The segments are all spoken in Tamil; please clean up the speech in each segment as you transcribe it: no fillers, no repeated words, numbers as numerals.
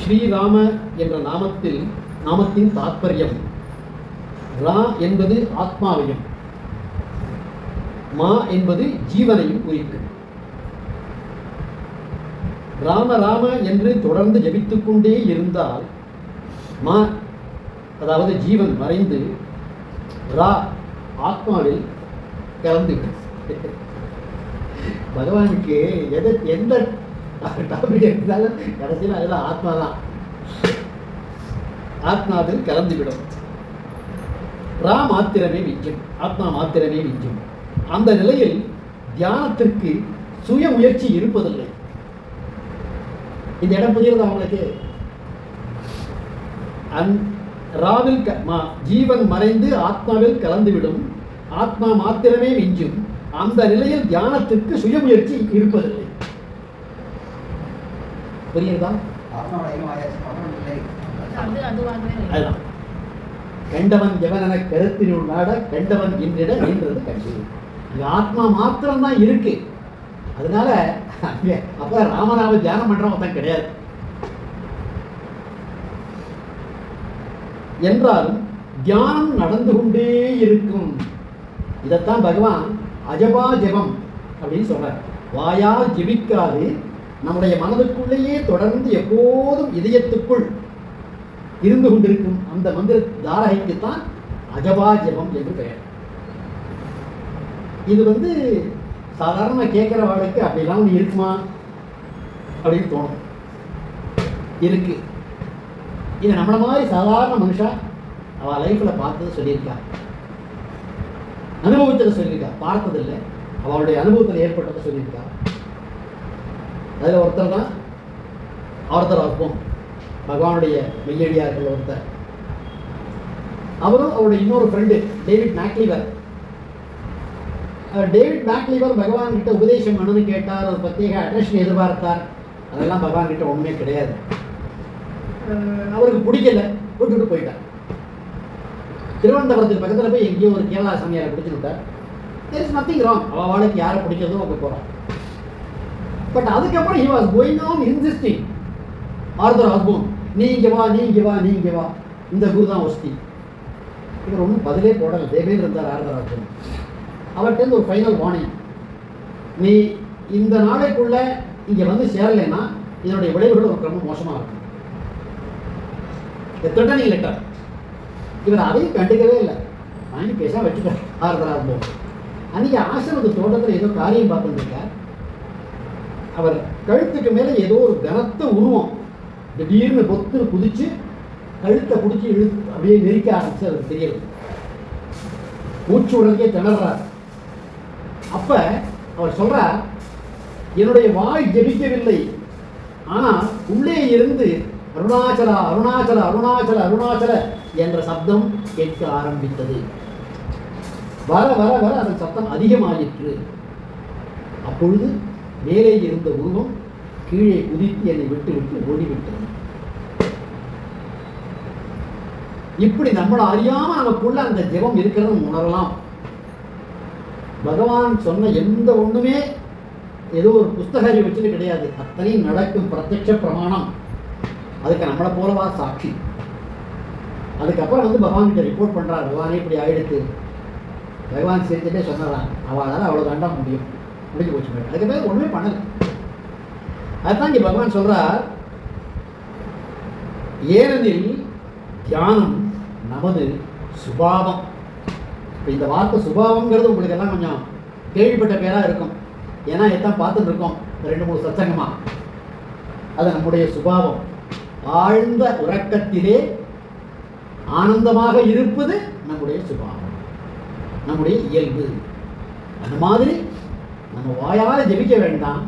ஸ்ரீராம என்ற நாமத்தின் தாத்பரியம் ரா என்பது ஆத்மாவையும் மா என்பது ஜீவனையும் குறிக்கும். ராம ராம என்று தொடர்ந்து ஜபித்துக் கொண்டே இருந்தால் மா அதாவது ஜீவன் மறைந்து ரா ஆத்மாவில் கலந்துவிடும். பகவானுக்கு எந்த டாபிக் இருந்தாலும் கடைசியில் அதெல்லாம் ஆத்மா தான், ஆத்மாவில் கலந்துவிடும். ரா மாத்திரமே மிஞ்சும், ஆத்மா மாத்திரமே மிஞ்சும். அந்த நிலையில் தியானத்திற்கு சுய முயற்சி இருப்பதில்லை. இந்த இடம் புரியுறது அவங்களுக்கு. ராவில் ஜீவன் மறைந்து ஆத்மாவில் கலந்துவிடும், ஆத்மா மாத்திரமே மிஞ்சும். அந்த நிலையில் தியானத்திற்கு சுய முயற்சி இருப்பதில்லை. புரியுதா? அதுதான் கண்டவன் எவன கருத்தினுள் நாட கண்டவன் என்றிட என்றது கண்டு. ஆத்மா மாத்திரம்தான் இருக்கு. அதனால அப்ப ராமராம தியானம் பண்றவன் தான் கிடையாது. என்றாலும் தியானம் நடந்து கொண்டே இருக்கும். இதைத்தான் பகவான் அஜபா ஜபம் அப்படின்னு சொல்றார். வாயால் ஜெபிக்காது நம்முடைய மனதுக்குள்ளேயே தொடர்ந்து எப்போதும் இதயத்துக்குள் இருந்து கொண்டிருக்கும் அந்த மந்திர தாரகைக்குத்தான் அஜபா ஜபம் என்று பெயர். இது சாதாரண கேட்கிற வாழ்க்கை அப்படிலாம் ஒன்று இருக்குமா அப்படின்னு தோணும். இருக்கு. இது நம்மள மாதிரி சாதாரண மனுஷா அவள் லைஃப்பில் பார்த்தது சொல்லியிருக்கா, அனுபவத்தை சொல்லியிருக்கா. பார்த்ததில்லை, அவளுடைய அனுபவத்தில் ஏற்பட்டதை சொல்லியிருக்கா. அதில் ஒருத்தர் தான் ஆர்தர் ஆஸ்போன், பகவானுடைய மெய்யடியார்கள் ஒருத்தர். அவரும் அவருடைய இன்னொரு ஃப்ரெண்டு டேவிட் மேக்லீவர். டேவிட் மேக்லீவர் பகவான் கிட்ட உபதேசம் வேணும்னு கேட்டார், ஒரு பிரத்யேக அட்ரேஷன் எதிர்பார்த்தார். அதெல்லாம் பகவான் கிட்ட ஒன்றுமே கிடையாது. அவருக்கு பிடிக்கல, விட்டுட்டு போயிட்டார். திருவனந்தபுரத்துக்கு பக்கத்தில் போய் எங்கேயோ ஒரு கேரளா சாமியாரை பிடிச்சு விட்டார். தேர் இஸ் நத்திங் ராங், அவளுக்கு யாரை பிடிச்சதோ அவங்க போகிறான். பட் அதுக்கப்புறம் he was going on insisting, Arthur Osborne நீ இங்கே வா, நீ இங்கே வா, நீ இங்கே வா, இந்த குரு தான் ஒஸ்தி. இவர் ஒன்றும் பதிலே போடலை. தேவேந்திர இருந்தார் ஆர்தர் ஆஸ்போன். அவர்கிட்ட ஒரு ஃபைனல் வார்னிங், நீ இந்த நாளைக்குள்ள இங்கே வந்து சேரலைன்னா இதனுடைய விளைவுகள் ஒரு ரொம்ப மோசமாக இருக்கும். Threatening letter. இவர் அதையும் கண்டுக்கவே இல்லை, வாங்கி பேச வச்சுட்டார் ஆர்தர் ஆஸ்போன். அன்றைக்கி ஆசிரமத்து தோட்டத்தில் ஏதோ காரியம் பார்த்துருக்கார். அவர் கழுத்துக்கு மேலே ஏதோ ஒரு கனத்த உருவம் திடீர்னு பொத்துன்னு குதிச்சு கழுத்தை பிடிச்சி இழுத்து அப்படியே நெரிக்க ஆரம்பிச்சு. அவருக்கு தெரியல, மூச்சு உடனே திணறார். அப்ப அவர் சொல்றார், என்னுடைய வாய் ஜெபிக்கவில்லை, ஆனால் உள்ளே இருந்து அருணாச்சலா அருணாச்சல அருணாச்சல அருணாச்சல என்ற சப்தம் கேட்க ஆரம்பித்தது. வர வர வர அதன் சத்தம் அதிகமாயிற்று. அப்பொழுது மேலே இருந்த உருவம் கீழே குதித்து என்னை விட்டு விட்டு ஓடிவிட்டது. இப்படி நம்மளை அறியாம நமக்குள்ள அந்த ஜெபம் இருக்கிறது உணரலாம். பகவான் சொன்ன எந்த ஒண்ணுமே ஏதோ ஒரு புஸ்தக அறிவு வச்சுட்டு கிடையாது. அத்தனையும் நடக்கும் பிரத்யட்ச பிரமாணம். அதுக்கு நம்மளை போலவா சாட்சி. அதுக்கப்புறம் பகவான் கிட்ட ரிப்போர்ட் பண்றார், பகவானே இப்படி ஆயிடுத்து. பகவான் செஞ்சுட்டே சொன்னாரான், அவளால் அவ்வளோ தாண்டா முடியும், முடிஞ்சு போச்சு. அதுக்கு மேலே ஒன்றுமே பண்ணல. அதுதான் இங்கே பகவான் சொல்றார், ஏனெனில் தியானம் நமது சுபாவம். இந்த வார்த்தை சுபாவங்கிறது உங்களுக்கு எல்லாம் கொஞ்சம் கேள்விப்பட்ட பேராக இருக்கும். ஏன்னா எத்தான் பார்த்துட்டு இருக்கோம் 2-3 சத்சங்கமா. அது நம்முடைய சுபாவம். ஆழ்ந்த உறக்கத்திலே ஆனந்தமாக இருப்பது நம்முடைய சுபாவம், நம்முடைய இயல்பு. அந்த மாதிரி நம்ம வாயால ஜெபிக்க வேண்டாம்.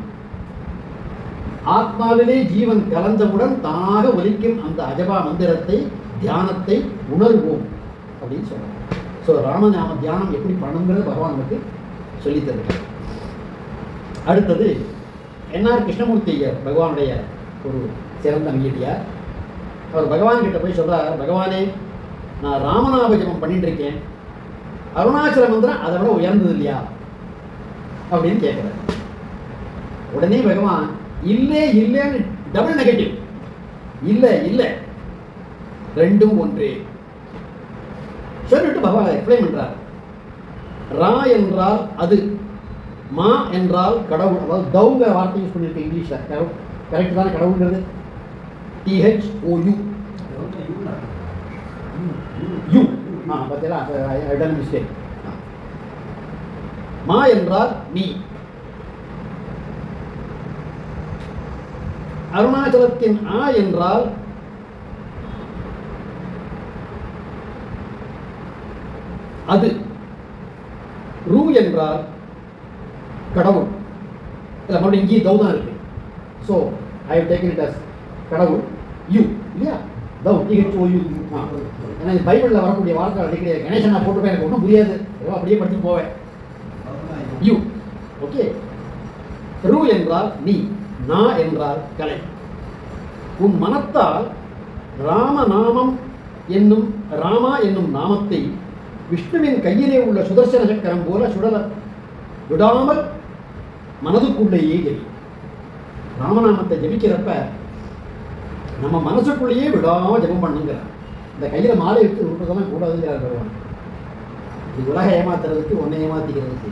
ஆத்மாவிலே ஜீவன் கலந்தவுடன் தானாக ஒலிக்கும் அந்த அஜபா மந்திரத்தை, தியானத்தை உணர்வோம் அப்படின்னு சொல்றாங்க. ஸோ ராமநாம தியானம் எப்படி பண்ணுங்கிறது பகவான் நமக்கு சொல்லி தருகிறார். அடுத்தது என்ஆர் கிருஷ்ணமூர்த்தி ஐயர், பகவானுடைய ஒரு சிறந்த மெய்யடியார். அவர் பகவான் கிட்ட போய் சொல்றார், பகவானே நான் ராமநாம ஜபம் பண்ணிட்டு இருக்கேன், அருணாச்சல மந்திரம் அதை விட உயர்ந்தது இல்லையா அப்படின்னு கேட்குறார். உடனே பகவான் இல்லை இல்லைன்னு டபுள் நெகட்டிவ். இல்லை இல்லை, ரெண்டும் ஒன்றே சொல்லிட்டு பகவான் எக்ஸ்பிளைன் பண்றார். ரா என்றால் அது, மா என்றால் கடவுள். அதாவது தௌங்கிற வார்த்தை யூஸ் பண்ணியிருக்கேன் இங்கிலீஷ்ல. கரெக்ட் தானே? கடவுள்ங்கிறது THOU யூ. பார்த்தீங்களா, ஐ டன் மிஸ்டேக். மா என்றால் நீ. அருணாச்சலத்தின் ஆ என்றால் அது. ரூ என்றால் கடவுள். இல்லை, மறுபடியும் இங்கே தௌ தான் இருக்கு. So I have taken it as கடவுள். யூ இல்லையா, தௌ THOU. ஏன்னா இது பைபிளில் வரக்கூடிய வார்த்தை அடிக்கடி கணேசன் நான் போட்டுப்பேன், எனக்கு ஒன்றும் புரியாது, ஏதோ அப்படியே படித்து போவேன். You okay. ரூ என்றால் நீ, நா என்றால் கலை. உன் மனத்தால் ராமநாமம் என்னும் ராமா என்னும் நாமத்தை விஷ்ணுவின் கையிலே உள்ள சுதர்சன சக்கரம் போல சுடல விடாமல் மனதுக்குள்ளேயே எரி. ராமநாமத்தை ஜபிக்கிறப்ப நம்ம மனசுக்குள்ளேயே விடாமல் ஜபம் பண்ணுங்கிற. இந்த கையில் மாலை எடுத்து விட்டுறதெல்லாம் கூடாதுங்கிறார் பகவான். இது உலக ஏமாத்துறதுக்கு, ஒன்றை ஏமாத்திக்கிறதுக்கு.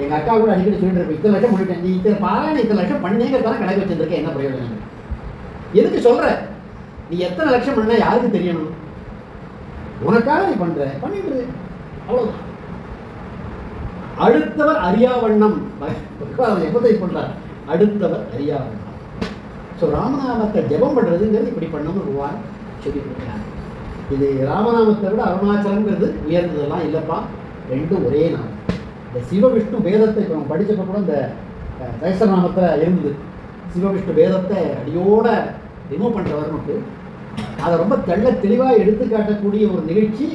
எங்கள் அக்கா கூட அடிக்கடி சொல்லிட்டு இருப்பேன், இத்தனை லட்சம் பண்ணிட்டேன், நீ இத்தனை பாராயணம் இத்தனை லட்சம் பண்ணேங்கிறதான கணக்கு வச்சிருக்கேன், என்ன பிரயோஜனம்? எதுக்கு சொல்ற? நீ எத்தனை லட்சம் பண்ண யாருக்கு தெரியணும்? உனக்காக நீ பண்ற, பண்ணிட்டு அவ்வளவுதான். அடுத்தவர் அறியாவண்ணம் எப்பத்தை பண்றார், அடுத்தவர் அறியாவண்ணம். ஸோ ராமநாமத்தை ஜெபம் பண்றதுங்கிறது இப்படி பண்ணணும் பகவான் சொல்லி கொடுக்குறாங்க. இது ராமநாமத்தை விட அருணாச்சலங்கிறது உயர்ந்ததெல்லாம் இல்லைப்பா, ரெண்டும் ஒரே நாமம். இந்த சிவவிஷ்ணு வேதத்தை இப்போ நம்ம படித்தப்போ கூட இந்த சகஸ்ரநாமத்தில் இருந்தது. சிவவிஷ்ணு வேதத்தை அடியோட ரிமூவ் பண்ணுறவர்னுட்டு அதை ரொம்ப தெளிவாக எடுத்து காட்டக்கூடிய ஒரு நிகழ்ச்சி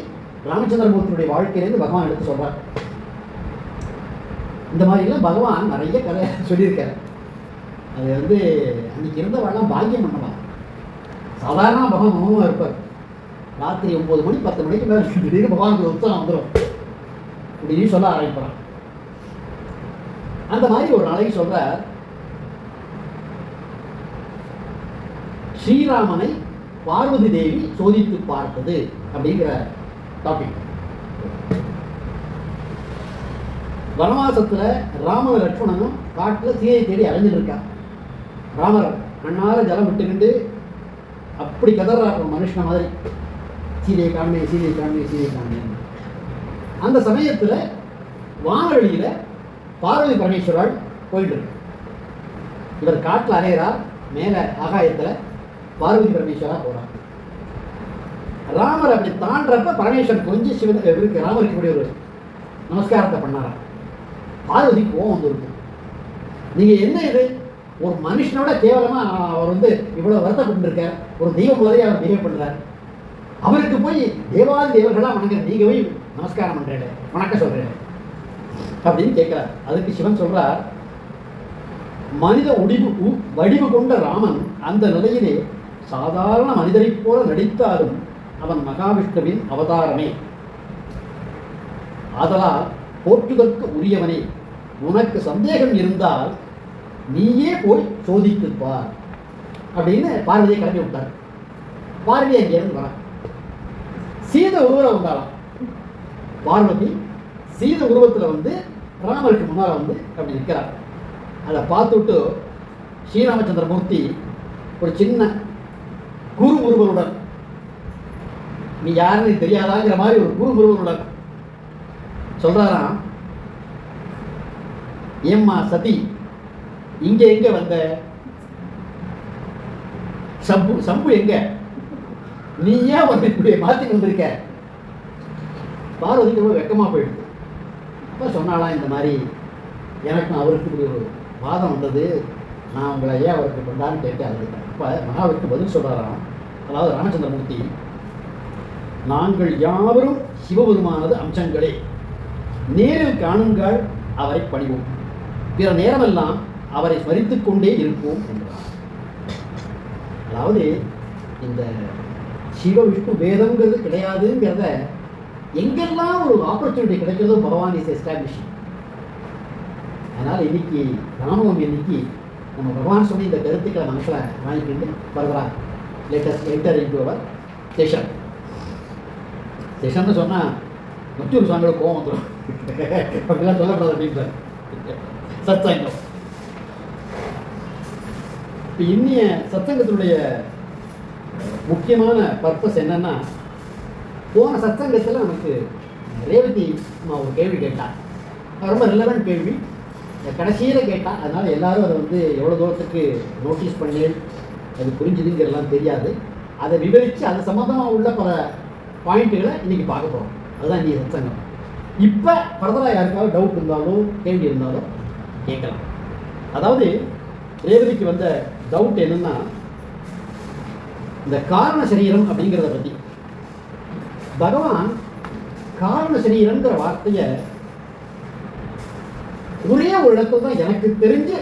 ராமச்சந்திரமூர்த்தியுடைய வாழ்க்கையிலேருந்து பகவான் எடுத்து சொல்கிறார். இந்த மாதிரிலாம் பகவான் நிறைய கதை சொல்லியிருக்காரு. அது அன்றைக்கி இருந்தவெல்லாம் பாக்கியம் பண்ணலாம். சாதாரண பகவான் மௌனமாக இருப்பார். ராத்திரி 9 மணி 10 மணிக்கு மேலே திடீர்னு பகவானுக்கு உற்சாகம் வந்துடும், இப்படின்னு சொல்ல ஆரம்பிப்பான். அந்த மாதிரி ஒரு நாளைக்கு சொல்ற, ஸ்ரீராமனை பார்வதி தேவி சோதித்து பார்த்தது அப்படிங்கிற டாபிக். வனவாசத்துல ராம லட்சுமணனும் காட்டுல சீதையை தேடி அலைஞ்சிட்டு இருக்கா. ராமர் கண்ணால ஜலம் விட்டுக்கிண்டு அப்படி கதறார் மனுஷன மாதிரி, சீதையை காண்மே சீதையை காண்மே சீதையை காண்மே. அந்த சமயத்துல வானவெளியில பார்வதி பரமேஸ்வரால் போயிட்டு இருக்கு. இவர் காட்டில் அலையிறார், மேல ஆகாயத்துல பார்வதி பரமேஸ்வரா போறார். ராமர் அப்படி தாண்டப்ப பரமேஸ்வரன் கொஞ்சம் சிவன் இருக்கு, ராமருக்கு இப்படி ஒரு நமஸ்காரத்தை பண்ணாராம். பார்வதி கோவம் வந்துருக்கு. நீங்க என்ன இது, ஒரு மனுஷனோட கேவலமா அவர் இவ்வளவு வருத்தப்பட்டு இருக்கார், ஒரு தெய்வம் மாதிரி அவர் பிஹேவ் பண்றார். அவருக்கு போய் தேவாதி தேவர்களா வணங்குற நீங்க போய் நமஸ்காரம் பண்றேன், வணக்கம் சொல்றேன் அப்படின்னு கேட்கிறார். அதுக்கு சிவன் சொல்றார், மனித வடிவு கொண்ட ராமன் அந்த நிலையிலே சாதாரண மனிதரை போல நடித்தாலும் அவன் மகாவிஷ்ணுவின் அவதாரமே. ஆதலால் போற்றுதற்கு உரியவனே, உனக்கு சந்தேகம் இருந்தால் நீயே போய் சோதித்துப்பார் அப்படின்னு பார்வதியை கிளம்பி விட்டார். பார்வதி அங்கேருந்து வர சீத உருவம் வந்தாலும் பார்வதி சீத உருவத்தில் ராமருக்கு முன்னால் அப்படி நிற்கிறார். அதை பார்த்துட்டு ஸ்ரீராமச்சந்திரமூர்த்தி ஒரு சின்ன குரு உருவனுடன், நீ யாருன்னு தெரியாதாங்கிற மாதிரி ஒரு குரு உருவனுடன் சொல்றாராம், ஏம்மா சதி, இங்க எங்க வந்த? சம்பு எங்க? நீ ஏன் இப்படி மாத்தி வந்திருக்க? பார்வதிக்கு ரொம்ப வெக்கமா போயிடுது. அப்ப சொன்னாலாம், இந்த மாதிரி எனக்கும் அவருக்கு இப்படி ஒரு வாதம் வந்தது, நான் உங்களை ஏன் அவருக்கு கொண்டான்னு கேட்டு அழுதுட்டேன். அப்ப மகாவிஷ்ணு பதில் சொல்றாராம், அதாவது ராமச்சந்திரமூர்த்தி, நாங்கள் யாவரும் சிவபெருமானது அம்சங்களே, நேரில் காணுங்கள் அவரை பணிவோம், பிற நேரமெல்லாம் அவரை ஸ்மரித்துக் கொண்டே இருப்போம் என்றார். அதாவது இந்த சிவ விஷ்ணு வேதம்ங்கிறது கிடையாதுங்கிறத எங்கெல்லாம் ஒரு ஆப்பர்ச்சுனிட்டி கிடைக்கிறதோ பகவான் இஸ் எஸ்டாப்ளிஷிங். அதனால் இன்னைக்கு ராமநவமி இன்னைக்கு நம்ம பகவான் சொல்லி இந்த கருத்துக்களை மனசில் வாங்கிக்கிட்டு வருகிறார். Latest enter into our session. செஷன்னு சொன்னால் மற்றொரு சாங்களோட கோவம் வந்துடும். அப்படிலாம் சொல்லக்கூடாது அப்படின்ற சத்சங்கம். இப்போ இன்னிய சத்சங்கத்தினுடைய முக்கியமான பர்பஸ் என்னன்னா, போன சத்சங்கத்தில் நமக்கு ரேவதி ஒரு கேள்வி கேட்டான். ரொம்ப ரிலவெண்ட் கேள்வி, கடைசியில் கேட்டான். அதனால் எல்லாரும் அதை வந்து எவ்வளோ தூரத்துக்கு நோட்டீஸ் பண்ணி அது புரிஞ்சுதுங்கிறலாம் தெரியாது. அதை விவரித்து அது சம்மந்தமாக உள்ள பல பாயிண்ட்டுகளை இன்றைக்கி பார்க்க போகிறோம். அதுதான் இன்றைக்கி சத்சங்கம். இப்போ ஃபர்தராக யாருக்காவது டவுட் இருந்தாலோ கேள்வி இருந்தாலோ கேட்கலாம். அதாவது ரேவதிக்கு வந்த டவுட் என்னன்னா, இந்த காரண சரீரம் அப்படிங்கிறத பற்றி பகவான் காரண சரீரம்ங்கிற வார்த்தையை ஒரே ஒரு இடத்துல தான் எனக்கு தெரிஞ்சு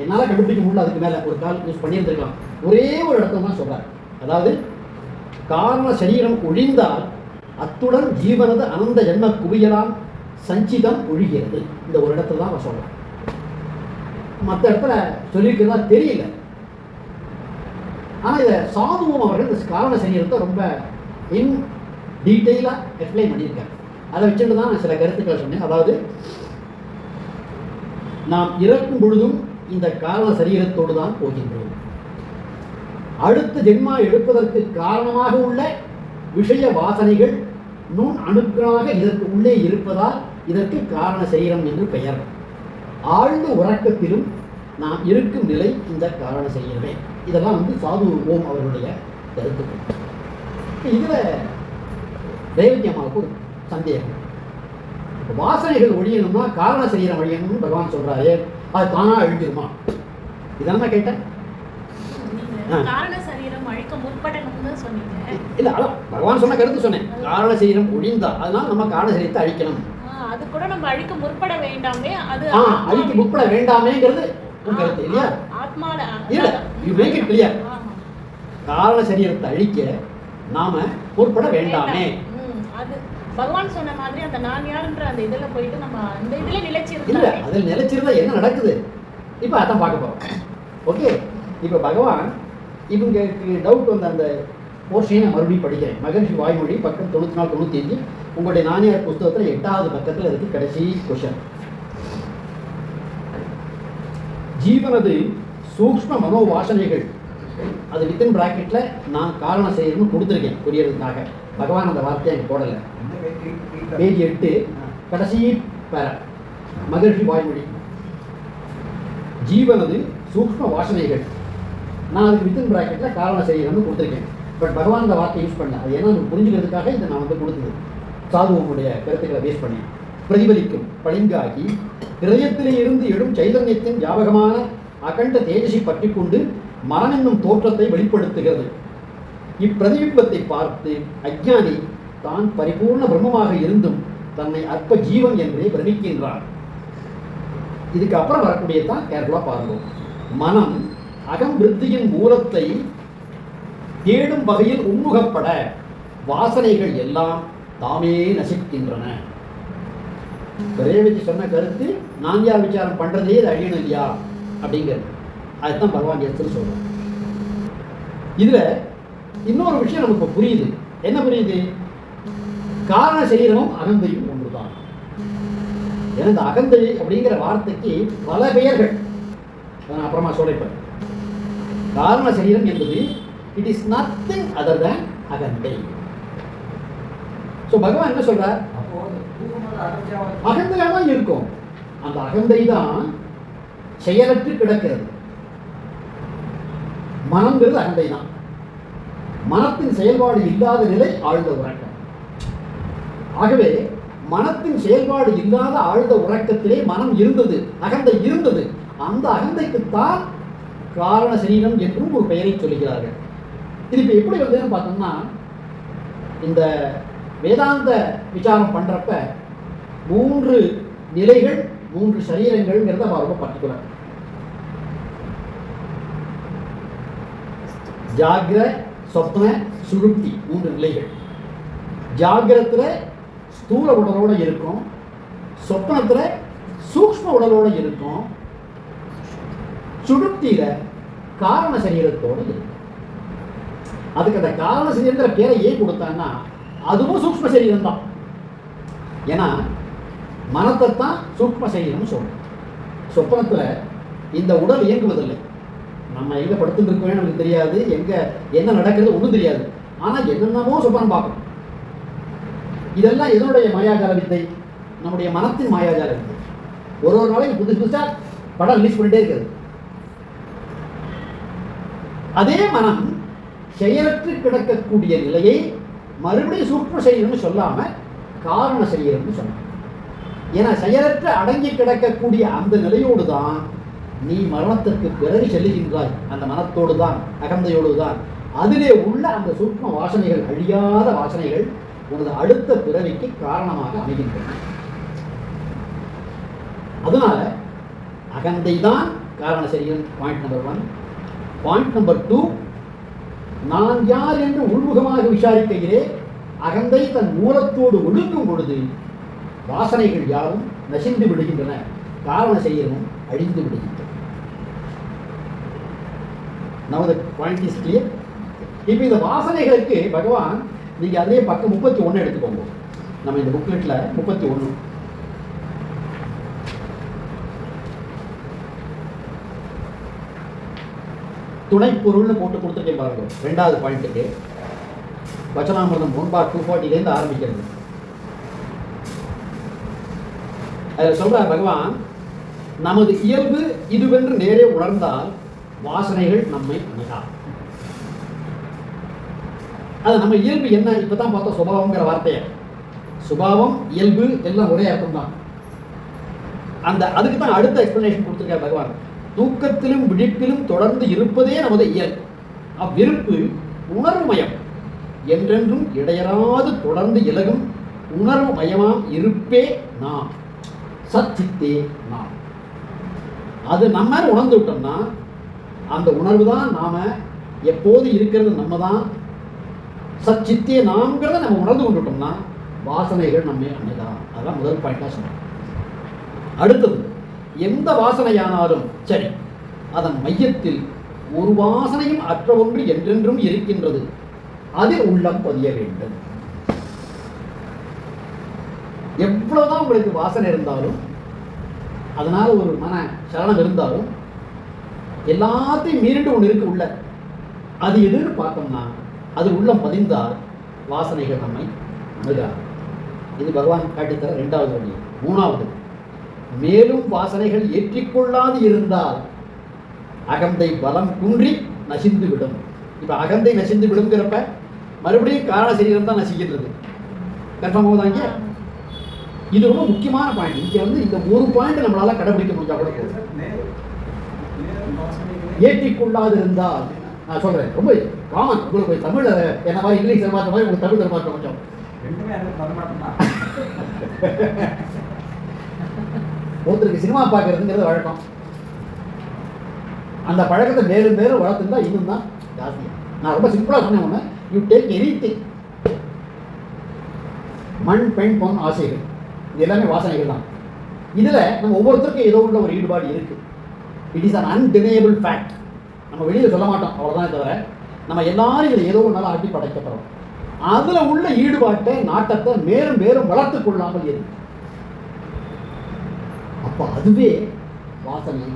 என்னால் கண்டுபிடிக்க முடியல, அதுக்கு மேலே ஒரு கால் யூஸ் பண்ணியிருந்திருக்கலாம். ஒரே ஒரு இடத்துல தான் சொல்கிறார். அதாவது காரண சரீரம் ஒழிந்தால் அத்துடன் ஜீவனது அனந்த ஜென்ம குவியலாம் சஞ்சிதம் ஒழிகிறது. இந்த ஒரு இடத்துல தான் அவர் சொல்கிறார். மற்ற இடத்துல சொல்லியிருக்கிறதா தெரியல. ஆனால் இதை சாதுவும் அவர்கள் இந்த காரண சரீரத்தை ரொம்ப இன் டீட்டெயிலாக எக்ஸ்பிளைன் பண்ணியிருக்காரு. அதை வச்சுட்டு தான் நான் சில கருத்துக்களை சொன்னேன். அதாவது நாம் இறக்கும் பொழுதும் இந்த காரண சரீரத்தோடு தான் போகின்றோம். அடுத்த ஜென்மா எடுப்பதற்கு காரணமாக உள்ள விஷய வாசனைகள் நுண் அணுக்களாக இதற்கு உள்ளே இருப்பதால் இதற்கு காரண சரீரம் என்று பெயர். ஆழ்ந்த உறக்கத்திலும் நாம் இருக்கும் நிலை இந்த காரண சரீரமே. இதெல்லாம் வந்து சாது ஓம் அவர்களுடைய கருத்துக்கள். இதில் ரேவதி அம்மாவுக்கு ஒரு சந்தேகம். வாசனைகள் ஒழியணும்னா காரண சரீரம் ஒழியணும்னு பகவான் சொல்றாரு, அது தானா அழிஞ்சிருமா? இதான் கேட்டேன். காரண சரீரம் அழிக்க முற்படணும்னு சொன்னீங்க. இல்ல, அதான் பகவான் சொன்ன கருத்து சொன்னேன். காரண சரீரம் ஒழிந்தா அதனால நம்ம காரண சரீரத்தை அழிக்கணும். அது கூட நம்ம அழிக்க முற்பட வேண்டாமே. அது அழிக்க முற்பட வேண்டாமேங்கிறது உங்க கருத்து இல்லையா? ஆத்மால இல்ல, யூ மேக் இட் கிளியர். காரண சரீரத்தை அழிக்க நாம முற்பட வேண்டாமே. அது பகவான் சொன்ன மாதிரி அந்த நான் யாருன்ற அந்த இதுல போயிட்டு நம்ம அந்த இதுல நிலைச்சிருந்தா இல்ல, அதில் நிலைச்சிருந்தா என்ன நடக்குது இப்போ அதான் பார்க்க போறோம். ஓகே, இப்போ பகவான் இவங்களுக்கு டவுட் வந்த அந்த போர்ஷனை மறுபடியும் படிக்கிறேன். மகர்ஷி வாய்மொழி பக்கம் 94-95 உங்களுடைய நானியார் புஸ்தகத்தில் 8வது பக்கத்தில் இருக்கு கடைசி கொஷன். ஜீவனது சூக்ஷ்ம மனோ வாசனைகள், அது வித்தின் பிராக்கெட்ல நான் காரண செய்யணும்னு கொடுத்துருக்கேன் புரியறதுக்காக. பகவான் அந்த வார்த்தையை எனக்கு போடலை. பேஜ் 8 கடைசி பேர மகர்ஷி வாய்மொழி. ஜீவனது சூக்ஷ்ம வாசனைகள், நான் அதுக்கு வித்தின் பிராக்கெட்ல காரண செய்யணும்னு கொடுத்துருக்கேன். பட் பகவான் அந்த வார்த்தை யூஸ் பண்ண, அது ஏன்னா புரிஞ்சுக்கிறதுக்காக இதை நான் வந்து கொடுத்தது. சாதுவனுடைய கருத்துக்களை பேஸ் பண்ணி பிரதிபலிக்கும் பளிங்காகி ஹிருதயத்திலே இருந்து எழும் சைதன்யத்தின் ஞாபகமான அகண்ட தேஜசி பற்றி கொண்டு மனம் என்னும் தோற்றத்தை வெளிப்படுத்துகிறது. இப்பிரதிபிம்பத்தை பார்த்து அஞ்ஞானி தான் பரிபூர்ண பிரம்மமாக இருந்தும் தன்னை அற்ப ஜீவன் என்றே பிரமிக்கின்றான். இதுக்கு அப்புறம் வரக்கூடியதான் கேர்ஃபுல்லா பாருங்க. மனம் அகம் விருத்தியின் மூலத்தை தேடும் வகையில் உண்முகப்பட வாசனைகள் எல்லாம் தாமே நசிக்கின்றன. ரேவதி சொன்ன கருத்து நான்யா விசாரம் பண்றதே இது அழியணும் இல்லையா அப்படிங்கிறது. அதுதான் பகவான் எடுத்து சொல்றார். இதுல இன்னொரு விஷயம் நமக்கு புரியுது. என்ன புரியுது? காரண சரீரமும் அகந்தையும் ஒன்றுதான். ஏன்னா இந்த அகந்தை அப்படிங்கிற வார்த்தைக்கு பல பெயர்கள் அப்புறமா சொல்றேன். காரண சரீரம் என்பது it is nothing other than அகந்தை. ஸோ பகவான் என்ன சொல்றார்? அகந்தையாக தான் இருக்கும். அந்த அகந்தை தான் செயலற்று கிடக்கிறது. மனம்ங்கிறது அகந்தை தான். மனத்தின் செயல்பாடு இல்லாத நிலை ஆழ்ந்த உறக்கம். ஆகவே மனத்தின் செயல்பாடு இல்லாத ஆழ்ந்த உறக்கத்திலே மனம் இருந்தது, அகந்தை இருந்தது. அந்த அகந்தைக்குத்தான் காரண சரீரம் என்றும் ஒரு பெயரை சொல்லுகிறார்கள். இது இப்போ எப்படி வந்ததுன்னு பார்த்தோம்னா, இந்த வேதாந்த விசாரம் பண்றப்ப 3 நிலைகள் 3 சரீரங்கள்ங்கிறத ரொம்ப பர்டிகுலர். ஜாகிர, சொப்ன, சுழுப்தி 3 நிலைகள். ஜாகிரத்துல ஸ்தூல உடலோட இருக்கும், சொப்னத்துல சூக்ஷ்ம உடலோட இருக்கும், சுடுத்தில காரண சரீரத்தோடு இருக்கு. அதுக்கு அந்த காரண சரீரங்கிற பேரை ஏன் கொடுத்தான்னா அதுவும் சூக்ஷ்ம சரீரம் தான். ஏன்னா மனத்தைத்தான் சூக்ஷ்ம சரீரம் சொல்றோம். சொப்பனத்தில் இந்த உடல் இயங்குவதில்லை. நம்ம எங்கே படுத்துட்டு இருக்கோம் நமக்கு தெரியாது, எங்கே என்ன நடக்கிறது ஒன்றும் தெரியாது. ஆனால் என்னென்னமோ சொப்பனம் பார்க்கணும். இதெல்லாம் எதனுடைய மாயாஜால வித்தை? நம்முடைய மனத்தின் மாயாஜால வித்தை. ஒரு நாளைக்கு புதுசு புதுசாக படம் ரிலீஸ் பண்ணிட்டே இருக்கிறது. அதே மனம் செயலற்று கிடக்கக்கூடிய நிலையை மறுபடியும் சூக்ஷ்ம சரீரம்னு சொல்லாம காரண சரீரம்னு சொன்னாங்க. ஏன்னா செயலற்ற அடங்கி கிடக்கக்கூடிய அந்த நிலையோடு தான் நீ மரணத்திற்கு பிறகு செல்லுகின்றாய். அந்த மனத்தோடு தான், அகந்தையோடு தான். அதிலே உள்ள அந்த சூக்ஷ்ம வாசனைகள், அழியாத வாசனைகள் உனது அடுத்த பிறவிக்கு காரணமாக அமைகின்றன. அதனால அகந்தை தான் காரண சரீரம். Point number 1. பாயிண்ட் நம்பர் 2, நான் யார் என்று உள்முகமாக விசாரிக்கையிலே அகந்தை தன் மூலத்தோடு ஒழுங்கும் பொழுது வாசனைகள் யாரும் நசிந்து விடுகின்றன, காரண சரீரமும் அழிந்து விடுகின்றன. Now the point is clear. இப்போ இந்த வாசனைகளுக்கு பகவான், நீங்க அதே பக்கம் 31 எடுத்துக்கோங்க. நம்ம இந்த புக்லெட்ல 31 துணை பொருள்னு போட்டு கொடுத்துருக்கேன் பாருங்க. 2வது பாயிண்ட்டுக்கு வச்சனாமிர்தம் 1/240 ஆரம்பிக்கிறது. அதில் சொல்ற பகவான், நமது இயல்பு இதுவென்று நேரே உணர்ந்தால் வாசனைகள் நம்மை அணுகா. அது நம்ம இயல்பு என்ன? இப்பதான் பார்த்தோம் சுபாவம்ங்கிற வார்த்தையை. சுபாவம், இயல்பு எல்லாம் ஒரே அர்த்தம் தான். அதுக்கு தான் அடுத்த எக்ஸ்பிளனேஷன் கொடுத்துருக்கார் பகவான். தூக்கத்திலும் விழிப்பிலும் தொடர்ந்து இருப்பதே நமது இயல்பு. அவ்விருப்பு உணர்வுமயம், என்றென்றும் இடையராது தொடர்ந்து இலகும் உணர்வு மயமாம் இருப்பே நாம், சச்சித்தே நாம். அது நம்ம உணர்ந்து விட்டோம்னா அந்த உணர்வு தான் நாம, எப்போது இருக்கிறது நம்ம தான், சச்சித்தே நாம்ங்கிறத நம்ம உணர்ந்து கொண்டுட்டோம்னா வாசனைகள் நம்மை அணுகலாம். அதான் முதல் பாயிண்டா சொன்னோம். அடுத்தது, எந்த வாசனையானாலும் சரி, அதன் மையத்தில் ஒரு வாசனையும் அற்ற ஒன்று என்றென்றும் இருக்கின்றது. அதில் உள்ளம் பதிய வேண்டும். எவ்வளவுதான் உங்களுக்கு வாசனை இருந்தாலும், அதனால ஒரு மன சலனம் இருந்தாலும், எல்லாத்தையும் மீறிண்டு ஒன்று இருக்கு உள்ள. அது எதுன்னு பார்த்தோம்னா அது உள்ளம் பதிந்தால் வாசனைகள் நம்மை அணுகாது. இது பகவான் காட்டித்தர 2வது வழி. 3வது, மேலும் வாசனைகள் ஏற்றிக்கொள்ளாது இருந்தால் அகந்தை பலம் குன்றி நசிந்து விடும். இப்ப அகந்தை நசிந்து விடுங்கிறப்ப மறுபடியும் காரண சரீரம் தான் நசிக்கின்றது. கன்ஃபார்ம் ஆகுதாங்க? இது ரொம்ப முக்கியமான பாயிண்ட். இங்க இந்த ஒரு பாயிண்ட் நம்மளால கடைபிடிக்க முடிஞ்சா கூட போதும். ஏற்றிக்கொள்ளாது இருந்தால், நான் சொல்றேன், ரொம்ப காமன். உங்களுக்கு தமிழ் என்ன மாதிரி இங்கிலீஷ் தரமாற்ற மாதிரி உங்களுக்கு தமிழ் தரமாற்ற கொஞ்சம் ஒருத்தருக்கு சினிமா பார்க்கறதுங்கிறது வழக்கம். அந்த பழக்கத்தை மேலும் மேலும் வளர்த்துருந்தா இன்னும் தான் ஜாஸ்தியா. நான் ரொம்ப சிம்பிளா சொன்னேன் ஒன்று, யூ டேக் எனிதிங். மண், பெண், பொன் ஆசைகள், இது எல்லாமே வாசனைகள் தான். இதுல நம்ம ஒவ்வொருத்தருக்கும் ஏதோ உள்ள ஒரு ஈடுபாடு இருக்கு. It is an அன்டினையபிள் fact. நம்ம வெளியில் சொல்ல மாட்டோம், அவ்வளோதான். தவிர நம்ம எல்லாரும் இதில் ஏதோ ஒரு நாள் ஆட்டி படைக்கப்படுறோம். அதில் உள்ள ஈடுபாட்டை, நாட்டத்தை மேலும் மேலும் வளர்த்து கொள்ளாமல் இருக்கு. அப்போ அதுவே வாசனை.